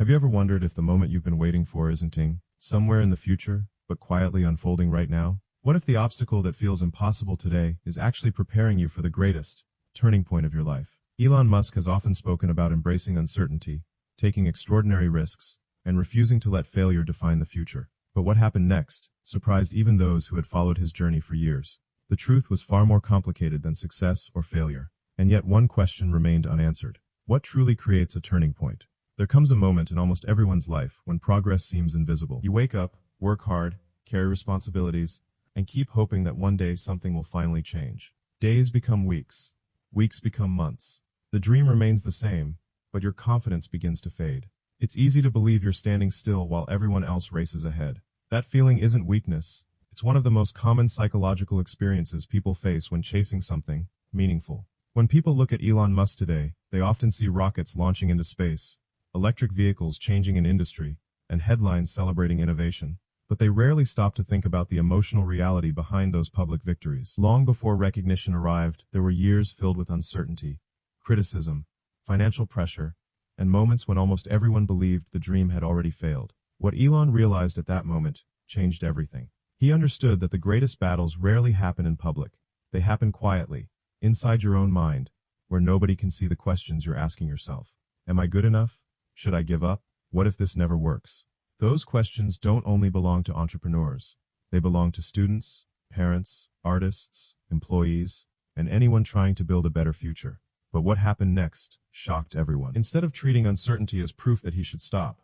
Have you ever wondered if the moment you've been waiting for isn't somewhere in the future, but quietly unfolding right now? What if the obstacle that feels impossible today is actually preparing you for the greatest turning point of your life? Elon Musk has often spoken about embracing uncertainty, taking extraordinary risks, and refusing to let failure define the future. But what happened next surprised even those who had followed his journey for years. The truth was far more complicated than success or failure. And yet one question remained unanswered. What truly creates a turning point? There comes a moment in almost everyone's life when progress seems invisible. You wake up, work hard, carry responsibilities, and keep hoping that one day something will finally change. Days become weeks. Weeks become months. The dream remains the same, but your confidence begins to fade. It's easy to believe you're standing still while everyone else races ahead. That feeling isn't weakness. It's one of the most common psychological experiences people face when chasing something meaningful. When people look at Elon Musk today, they often see rockets launching into space, electric vehicles changing an industry, and headlines celebrating innovation. But they rarely stop to think about the emotional reality behind those public victories. Long before recognition arrived, there were years filled with uncertainty, criticism, financial pressure, and moments when almost everyone believed the dream had already failed. What Elon realized at that moment changed everything. He understood that the greatest battles rarely happen in public. They happen quietly, inside your own mind, where nobody can see the questions you're asking yourself. Am I good enough? Should I give up? What if this never works? Those questions don't only belong to entrepreneurs. They belong to students, parents, artists, employees, and anyone trying to build a better future. But what happened next shocked everyone. Instead of treating uncertainty as proof that he should stop,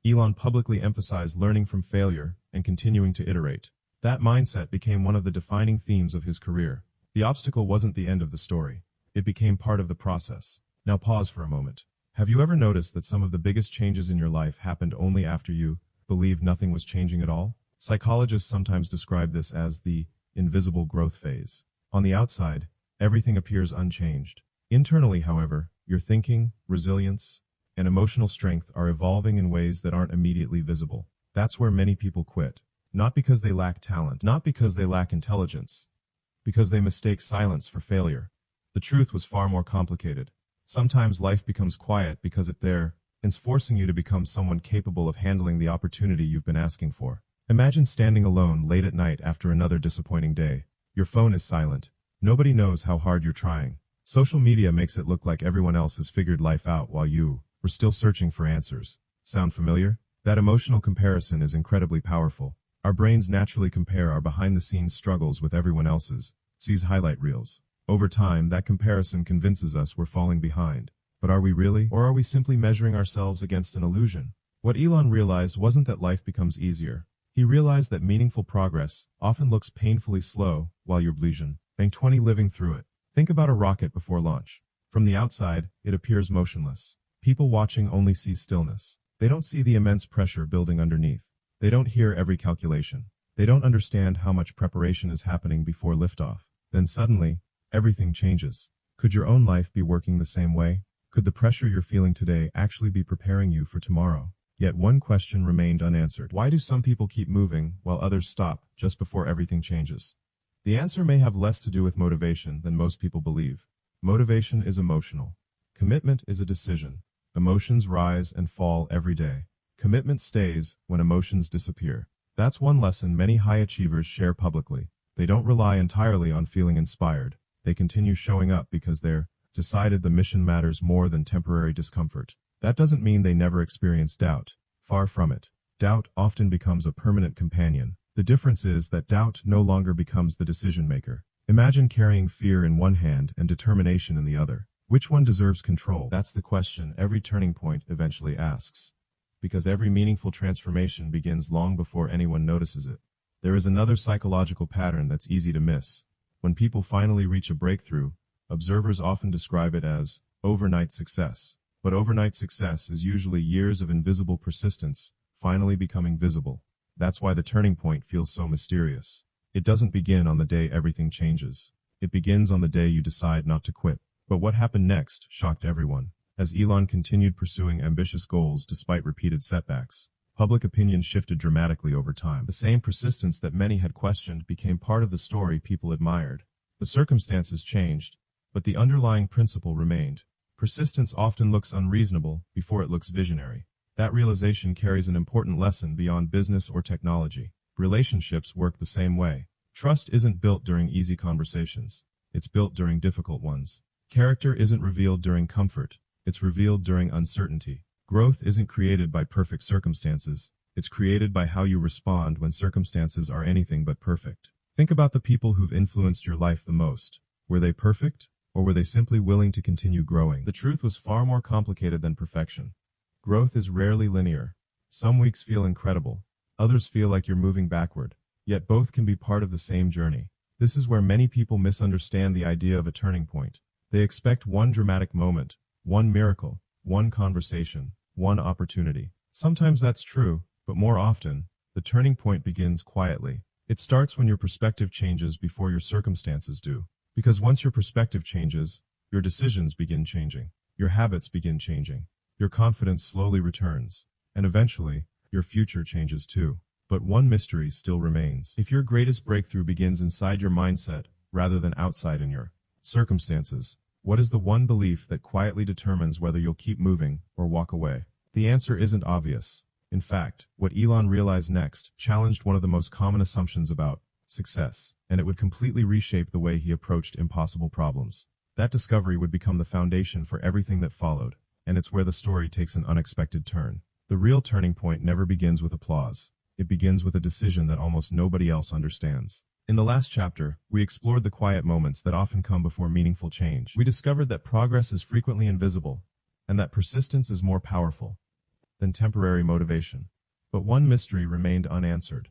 Elon publicly emphasized learning from failure and continuing to iterate. That mindset became one of the defining themes of his career. The obstacle wasn't the end of the story. It became part of the process. Now pause for a moment. Have you ever noticed that some of the biggest changes in your life happened only after you believed nothing was changing at all? Psychologists sometimes describe this as the invisible growth phase. On the outside, everything appears unchanged. Internally, however, your thinking, resilience, and emotional strength are evolving in ways that aren't immediately visible. That's where many people quit. Not because they lack talent, not because they lack intelligence, because they mistake silence for failure. The truth was far more complicated. Sometimes life becomes quiet because it's forcing you to become someone capable of handling the opportunity you've been asking for. Imagine standing alone late at night after another disappointing day. Your phone is silent. Nobody knows how hard you're trying. Social media makes it look like everyone else has figured life out while you were still searching for answers. Sound familiar? That emotional comparison is incredibly powerful. Our brains naturally compare our behind-the-scenes struggles with everyone else's, sees highlight reels. Over time, that comparison convinces us we're falling behind. But are we really? Or are we simply measuring ourselves against an illusion? What Elon realized wasn't that life becomes easier. He realized that meaningful progress often looks painfully slow while you're bleeding. 20 living through it. Think about a rocket before launch. From the outside, it appears motionless. People watching only see stillness. They don't see the immense pressure building underneath. They don't hear every calculation. They don't understand how much preparation is happening before liftoff. Then suddenly, everything changes. Could your own life be working the same way? Could the pressure you're feeling today actually be preparing you for tomorrow? Yet one question remained unanswered. Why do some people keep moving while others stop just before everything changes? The answer may have less to do with motivation than most people believe. Motivation is emotional. Commitment is a decision. Emotions rise and fall every day. Commitment stays when emotions disappear. That's one lesson many high achievers share publicly. They don't rely entirely on feeling inspired. They continue showing up because they're decided the mission matters more than temporary discomfort. That doesn't mean they never experience doubt. Far from it. Doubt often becomes a permanent companion. The difference is that doubt no longer becomes the decision maker. Imagine carrying fear in one hand and determination in the other. Which one deserves control? That's the question every turning point eventually asks. Because every meaningful transformation begins long before anyone notices it. There is another psychological pattern that's easy to miss. When people finally reach a breakthrough, observers often describe it as overnight success. But overnight success is usually years of invisible persistence, finally becoming visible. That's why the turning point feels so mysterious. It doesn't begin on the day everything changes. It begins on the day you decide not to quit. But what happened next shocked everyone. As Elon continued pursuing ambitious goals despite repeated setbacks, public opinion shifted dramatically over time. The same persistence that many had questioned became part of the story people admired. The circumstances changed, but the underlying principle remained. Persistence often looks unreasonable before it looks visionary. That realization carries an important lesson beyond business or technology. Relationships work the same way. Trust isn't built during easy conversations. It's built during difficult ones. Character isn't revealed during comfort. It's revealed during uncertainty. Growth isn't created by perfect circumstances. It's created by how you respond when circumstances are anything but perfect. Think about the people who've influenced your life the most. Were they perfect, or were they simply willing to continue growing? The truth was far more complicated than perfection. Growth is rarely linear. Some weeks feel incredible. Others feel like you're moving backward. Yet both can be part of the same journey. This is where many people misunderstand the idea of a turning point. They expect one dramatic moment, one miracle, one conversation, one opportunity. Sometimes that's true, but more often, the turning point begins quietly. It starts when your perspective changes before your circumstances do. Because once your perspective changes, your decisions begin changing. Your habits begin changing. Your confidence slowly returns. And eventually, your future changes too. But one mystery still remains. If your greatest breakthrough begins inside your mindset, rather than outside in your circumstances, what is the one belief that quietly determines whether you'll keep moving or walk away? The answer isn't obvious. In fact, what Elon realized next challenged one of the most common assumptions about success, and it would completely reshape the way he approached impossible problems. That discovery would become the foundation for everything that followed, and it's where the story takes an unexpected turn. The real turning point never begins with applause. It begins with a decision that almost nobody else understands. In the last chapter, we explored the quiet moments that often come before meaningful change. We discovered that progress is frequently invisible, and that persistence is more powerful than temporary motivation. But one mystery remained unanswered.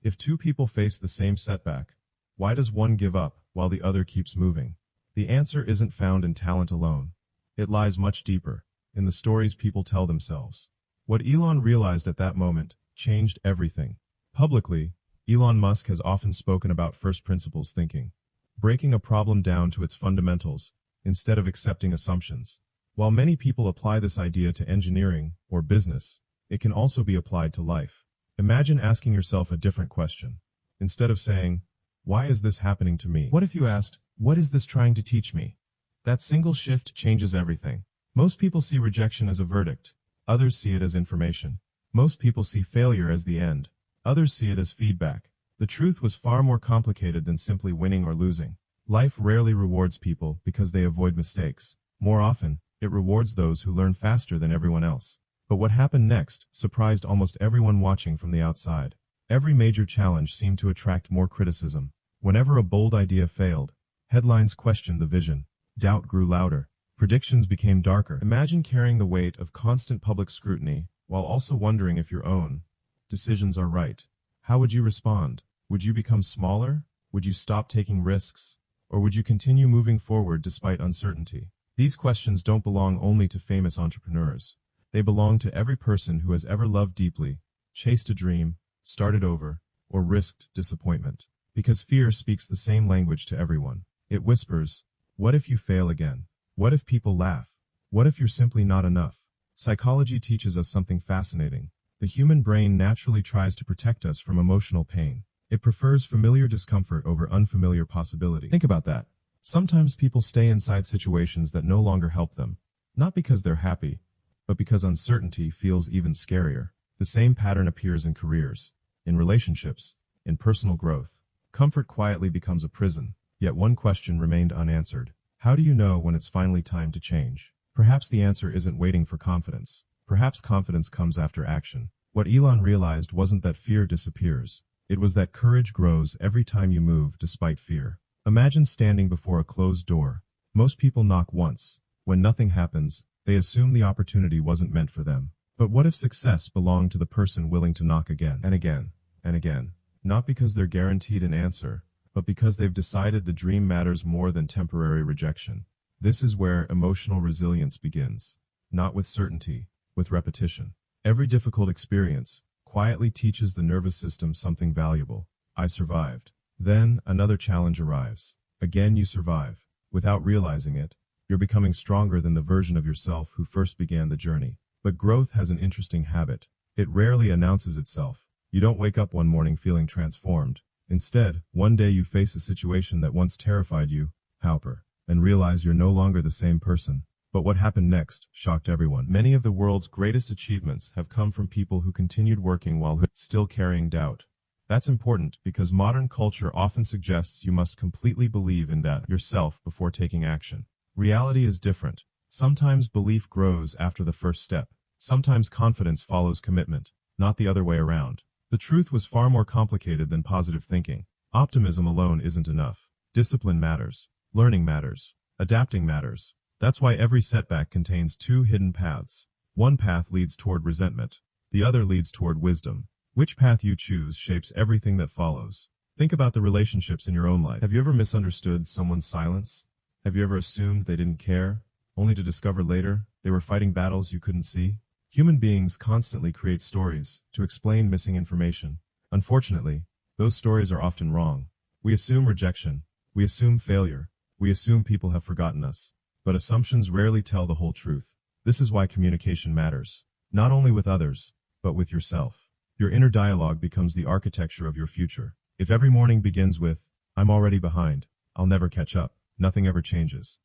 If two people face the same setback, why does one give up while the other keeps moving? The answer isn't found in talent alone. It lies much deeper, in the stories people tell themselves. What Elon realized at that moment changed everything. Publicly, Elon Musk has often spoken about first principles thinking, breaking a problem down to its fundamentals, instead of accepting assumptions. While many people apply this idea to engineering or business, it can also be applied to life. Imagine asking yourself a different question. Instead of saying, why is this happening to me? What if you asked, what is this trying to teach me? That single shift changes everything. Most people see rejection as a verdict. Others see it as information. Most people see failure as the end. Others see it as feedback. The truth was far more complicated than simply winning or losing. Life rarely rewards people because they avoid mistakes. More often, it rewards those who learn faster than everyone else. But what happened next surprised almost everyone watching from the outside. Every major challenge seemed to attract more criticism. Whenever a bold idea failed, headlines questioned the vision. Doubt grew louder. Predictions became darker. Imagine carrying the weight of constant public scrutiny while also wondering if your own decisions are right. How would you respond? Would you become smaller? Would you stop taking risks? Or would you continue moving forward despite uncertainty? These questions don't belong only to famous entrepreneurs. They belong to every person who has ever loved deeply, chased a dream, started over, or risked disappointment. Because fear speaks the same language to everyone. It whispers, what if you fail again? What if people laugh? What if you're simply not enough? Psychology teaches us something fascinating. The human brain naturally tries to protect us from emotional pain. It prefers familiar discomfort over unfamiliar possibility. Think about that. Sometimes people stay inside situations that no longer help them. Not because they're happy, but because uncertainty feels even scarier. The same pattern appears in careers, in relationships, in personal growth. Comfort quietly becomes a prison. Yet one question remained unanswered. How do you know when it's finally time to change? Perhaps the answer isn't waiting for confidence. Perhaps confidence comes after action. What Elon realized wasn't that fear disappears. It was that courage grows every time you move despite fear. Imagine standing before a closed door. Most people knock once. When nothing happens, they assume the opportunity wasn't meant for them. But what if success belonged to the person willing to knock again and again and again? Not because they're guaranteed an answer, but because they've decided the dream matters more than temporary rejection. This is where emotional resilience begins. Not with certainty, with repetition. Every difficult experience quietly teaches the nervous system something valuable. I survived. Then, another challenge arrives. Again you survive. Without realizing it, you're becoming stronger than the version of yourself who first began the journey. But growth has an interesting habit. It rarely announces itself. You don't wake up one morning feeling transformed. Instead, one day you face a situation that once terrified you, and realize you're no longer the same person. But what happened next shocked everyone. Many of the world's greatest achievements have come from people who continued working while still carrying doubt. That's important because modern culture often suggests you must completely believe in that yourself before taking action. Reality is different. Sometimes belief grows after the first step. Sometimes confidence follows commitment, not the other way around. The truth was far more complicated than positive thinking. Optimism alone isn't enough. Discipline matters. Learning matters. Adapting matters. That's why every setback contains two hidden paths. One path leads toward resentment. The other leads toward wisdom. Which path you choose shapes everything that follows. Think about the relationships in your own life. Have you ever misunderstood someone's silence? Have you ever assumed they didn't care, only to discover later they were fighting battles you couldn't see? Human beings constantly create stories to explain missing information. Unfortunately, those stories are often wrong. We assume rejection. We assume failure. We assume people have forgotten us. But assumptions rarely tell the whole truth. This is why communication matters. Not only with others, but with yourself. Your inner dialogue becomes the architecture of your future. If every morning begins with, "I'm already behind. I'll never catch up," nothing ever changes.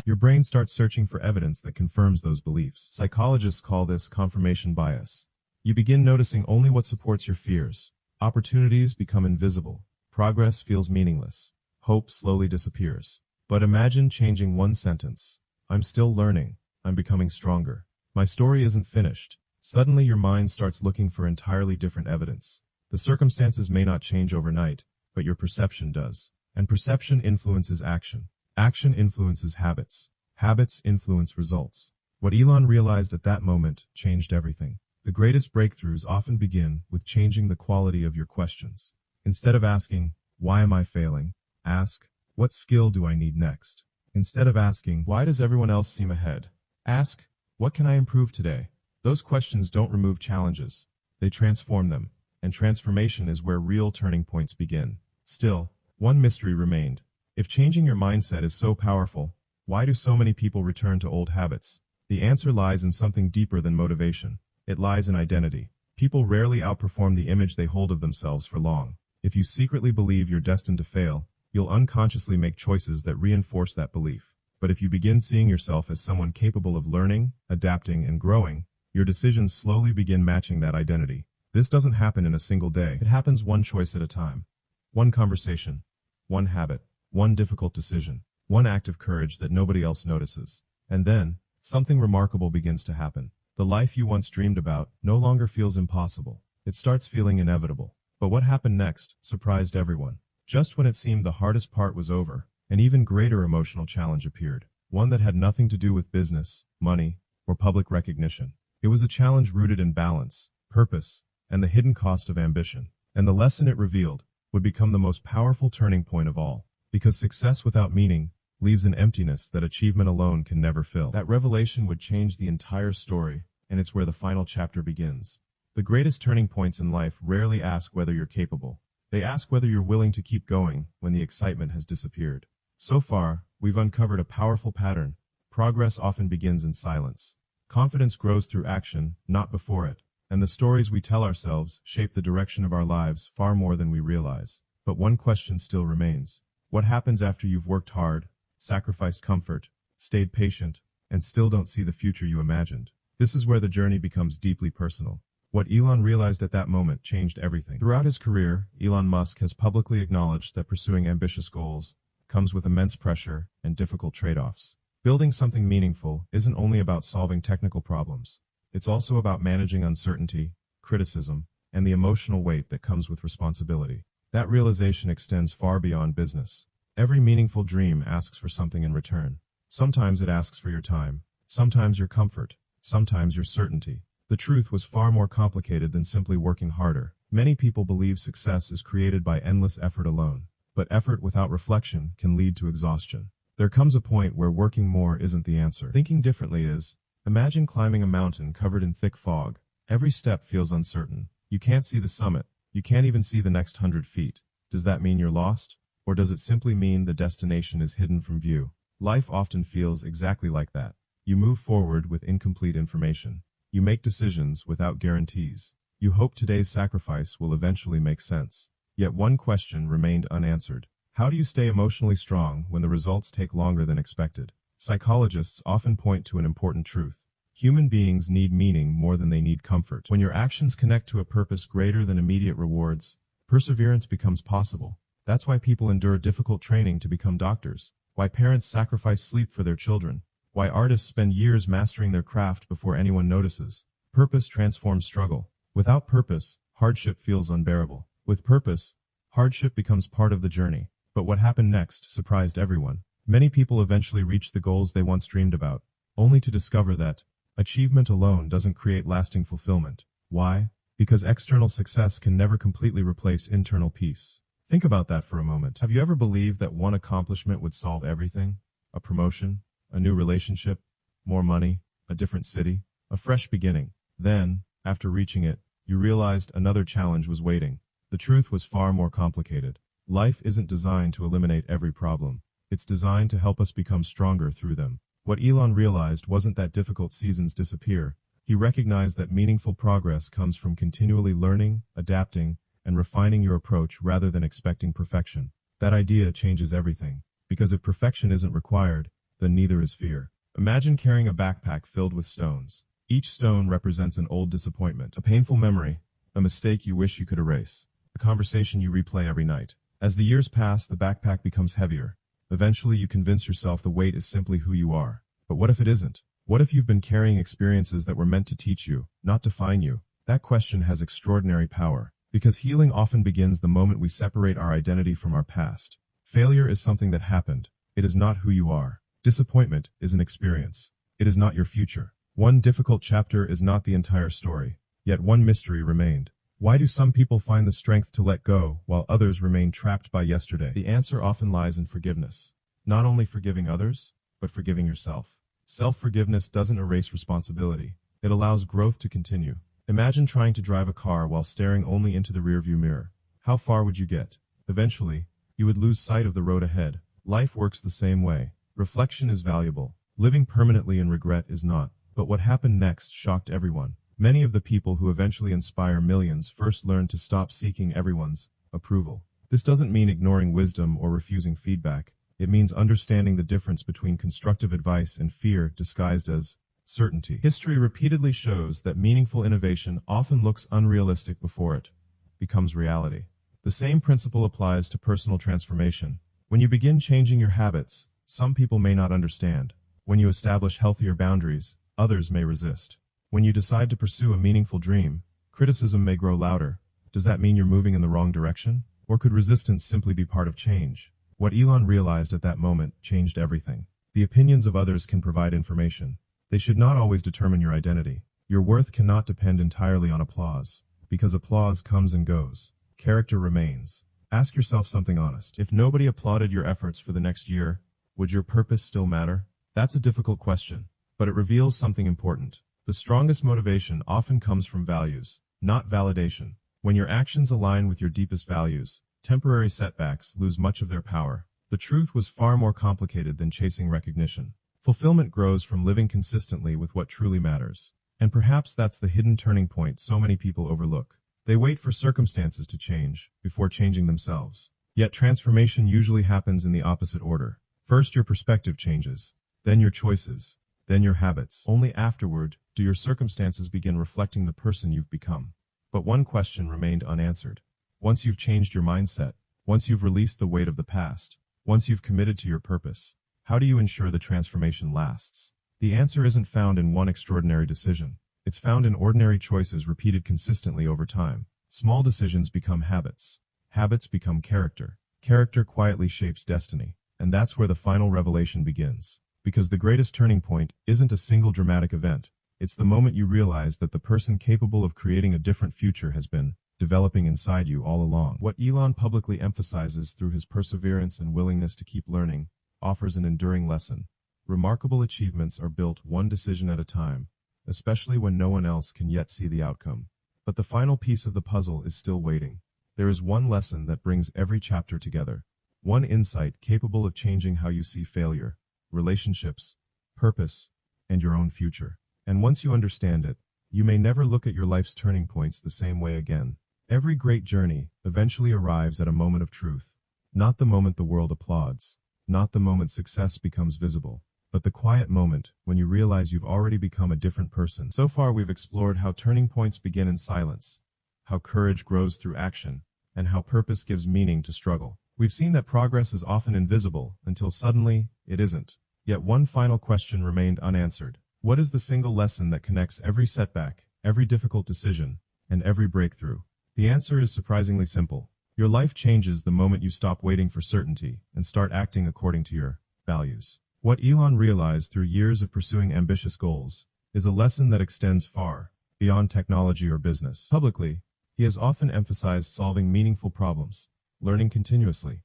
Your brain starts searching for evidence that confirms those beliefs. Psychologists call this confirmation bias. You begin noticing only what supports your fears. Opportunities become invisible. Progress feels meaningless. Hope slowly disappears. But imagine changing one sentence. "I'm still learning. I'm becoming stronger. My story isn't finished." Suddenly your mind starts looking for entirely different evidence. The circumstances may not change overnight, but your perception does. And perception influences action. Action influences habits. Habits influence results. What Elon realized at that moment changed everything. The greatest breakthroughs often begin with changing the quality of your questions. Instead of asking, "Why am I failing?" ask, "What skill do I need next?" Instead of asking, "Why does everyone else seem ahead?" ask, "What can I improve today?" Those questions don't remove challenges. They transform them. And transformation is where real turning points begin. Still, one mystery remained. If changing your mindset is so powerful, why do so many people return to old habits? The answer lies in something deeper than motivation. It lies in identity. People rarely outperform the image they hold of themselves for long. If you secretly believe you're destined to fail, you'll unconsciously make choices that reinforce that belief. But if you begin seeing yourself as someone capable of learning, adapting, and growing, your decisions slowly begin matching that identity. This doesn't happen in a single day. It happens one choice at a time. One conversation. One habit. One difficult decision. One act of courage that nobody else notices. And then, something remarkable begins to happen. The life you once dreamed about no longer feels impossible. It starts feeling inevitable. But what happened next surprised everyone. Just when it seemed the hardest part was over, an even greater emotional challenge appeared. One that had nothing to do with business, money, or public recognition. It was a challenge rooted in balance, purpose, and the hidden cost of ambition. And the lesson it revealed would become the most powerful turning point of all. Because success without meaning leaves an emptiness that achievement alone can never fill. That revelation would change the entire story, and it's where the final chapter begins. The greatest turning points in life rarely ask whether you're capable. They ask whether you're willing to keep going when the excitement has disappeared. So far, we've uncovered a powerful pattern. Progress often begins in silence. Confidence grows through action, not before it. And the stories we tell ourselves shape the direction of our lives far more than we realize. But one question still remains. What happens after you've worked hard, sacrificed comfort, stayed patient, and still don't see the future you imagined? This is where the journey becomes deeply personal. What Elon realized at that moment changed everything. Throughout his career, Elon Musk has publicly acknowledged that pursuing ambitious goals comes with immense pressure and difficult trade-offs. Building something meaningful isn't only about solving technical problems. It's also about managing uncertainty, criticism, and the emotional weight that comes with responsibility. That realization extends far beyond business. Every meaningful dream asks for something in return. Sometimes it asks for your time, sometimes your comfort, sometimes your certainty. The truth was far more complicated than simply working harder. Many people believe success is created by endless effort alone, but effort without reflection can lead to exhaustion. There comes a point where working more isn't the answer. Thinking differently is, imagine climbing a mountain covered in thick fog. Every step feels uncertain. You can't see the summit. You can't even see the next 100 feet. Does that mean you're lost? Or does it simply mean the destination is hidden from view? Life often feels exactly like that. You move forward with incomplete information. You make decisions without guarantees. You hope today's sacrifice will eventually make sense. Yet one question remained unanswered. How do you stay emotionally strong when the results take longer than expected? Psychologists often point to an important truth. Human beings need meaning more than they need comfort. When your actions connect to a purpose greater than immediate rewards, perseverance becomes possible. That's why people endure difficult training to become doctors, why parents sacrifice sleep for their children, why artists spend years mastering their craft before anyone notices. Purpose transforms struggle. Without purpose, hardship feels unbearable. With purpose, hardship becomes part of the journey. But what happened next surprised everyone. Many people eventually reached the goals they once dreamed about, only to discover that achievement alone doesn't create lasting fulfillment. Why? Because external success can never completely replace internal peace. Think about that for a moment. Have you ever believed that one accomplishment would solve everything? A promotion, a new relationship, more money, a different city, a fresh beginning. Then, after reaching it, you realized another challenge was waiting. The truth was far more complicated. Life isn't designed to eliminate every problem. It's designed to help us become stronger through them. What Elon realized wasn't that difficult seasons disappear. He recognized that meaningful progress comes from continually learning, adapting, and refining your approach rather than expecting perfection. That idea changes everything. Because if perfection isn't required, then neither is fear. Imagine carrying a backpack filled with stones. Each stone represents an old disappointment, a painful memory, a mistake you wish you could erase, a conversation you replay every night. As the years pass, the backpack becomes heavier. Eventually, you convince yourself the weight is simply who you are. But what if it isn't? What if you've been carrying experiences that were meant to teach you, not define you? That question has extraordinary power. Because healing often begins the moment we separate our identity from our past. Failure is something that happened. It is not who you are. Disappointment is an experience. It is not your future. One difficult chapter is not the entire story. Yet one mystery remained. Why do some people find the strength to let go, while others remain trapped by yesterday? The answer often lies in forgiveness. Not only forgiving others, but forgiving yourself. Self-forgiveness doesn't erase responsibility. It allows growth to continue. Imagine trying to drive a car while staring only into the rearview mirror. How far would you get? Eventually, you would lose sight of the road ahead. Life works the same way. Reflection is valuable. Living permanently in regret is not. But what happened next shocked everyone. Many of the people who eventually inspire millions first learned to stop seeking everyone's approval. This doesn't mean ignoring wisdom or refusing feedback. It means understanding the difference between constructive advice and fear disguised as certainty. History repeatedly shows that meaningful innovation often looks unrealistic before it becomes reality. The same principle applies to personal transformation. When you begin changing your habits, some people may not understand. When you establish healthier boundaries, others may resist. When you decide to pursue a meaningful dream, criticism may grow louder. Does that mean you're moving in the wrong direction? Or could resistance simply be part of change? What Elon realized at that moment changed everything. The opinions of others can provide information. They should not always determine your identity. Your worth cannot depend entirely on applause. Because applause comes and goes. Character remains. Ask yourself something honest. If nobody applauded your efforts for the next year, would your purpose still matter? That's a difficult question, but it reveals something important. The strongest motivation often comes from values, not validation. When your actions align with your deepest values, temporary setbacks lose much of their power. The truth was far more complicated than chasing recognition. Fulfillment grows from living consistently with what truly matters. And perhaps that's the hidden turning point so many people overlook. They wait for circumstances to change before changing themselves. Yet transformation usually happens in the opposite order. First your perspective changes, then your choices, then your habits. Only afterward do your circumstances begin reflecting the person you've become. But one question remained unanswered. Once you've changed your mindset, once you've released the weight of the past, once you've committed to your purpose, how do you ensure the transformation lasts? The answer isn't found in one extraordinary decision. It's found in ordinary choices repeated consistently over time. Small decisions become habits. Habits become character. Character quietly shapes destiny. And that's where the final revelation begins. Because the greatest turning point isn't a single dramatic event. It's the moment you realize that the person capable of creating a different future has been developing inside you all along. What Elon publicly emphasizes through his perseverance and willingness to keep learning offers an enduring lesson. Remarkable achievements are built one decision at a time, especially when no one else can yet see the outcome. But the final piece of the puzzle is still waiting. There is one lesson that brings every chapter together. One insight capable of changing how you see failure, relationships, purpose, and your own future. And once you understand it, you may never look at your life's turning points the same way again. Every great journey eventually arrives at a moment of truth. Not the moment the world applauds. Not the moment success becomes visible. but the quiet moment when you realize you've already become a different person. So far, we've explored how turning points begin in silence, how courage grows through action, and how purpose gives meaning to struggle. We've seen that progress is often invisible until suddenly it isn't. Yet one final question remained unanswered. What is the single lesson that connects every setback, every difficult decision, and every breakthrough? The answer is surprisingly simple. Your life changes the moment you stop waiting for certainty and start acting according to your values. What Elon realized through years of pursuing ambitious goals is a lesson that extends far beyond technology or business. Publicly, he has often emphasized solving meaningful problems, learning continuously,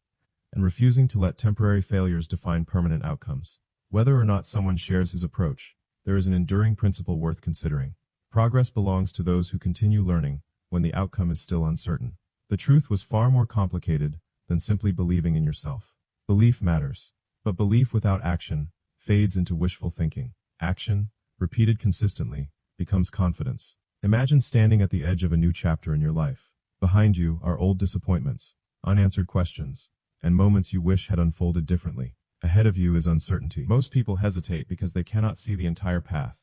and refusing to let temporary failures define permanent outcomes. Whether or not someone shares his approach, there is an enduring principle worth considering. Progress belongs to those who continue learning when the outcome is still uncertain. The truth was far more complicated than simply believing in yourself. Belief matters, but belief without action fades into wishful thinking. Action, repeated consistently, becomes confidence. Imagine standing at the edge of a new chapter in your life. Behind you are old disappointments, unanswered questions, and moments you wish had unfolded differently. Ahead of you is uncertainty. Most people hesitate because they cannot see the entire path.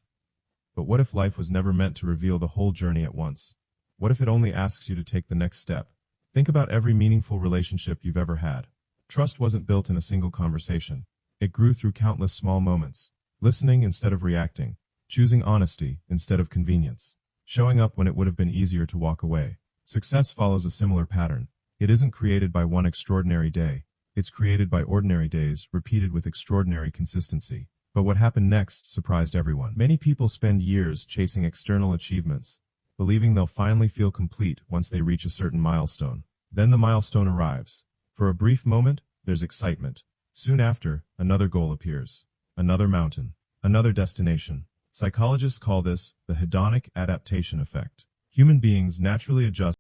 But what if life was never meant to reveal the whole journey at once? What if it only asks you to take the next step? Think about every meaningful relationship you've ever had. Trust wasn't built in a single conversation. It grew through countless small moments. Listening instead of reacting. Choosing honesty instead of convenience. Showing up when it would have been easier to walk away. Success follows a similar pattern. It isn't created by one extraordinary day. It's created by ordinary days, repeated with extraordinary consistency. But what happened next surprised everyone. Many people spend years chasing external achievements, believing they'll finally feel complete once they reach a certain milestone. Then the milestone arrives. For a brief moment, there's excitement. Soon after, another goal appears. Another mountain. Another destination. Psychologists call this the hedonic adaptation effect. Human beings naturally adjust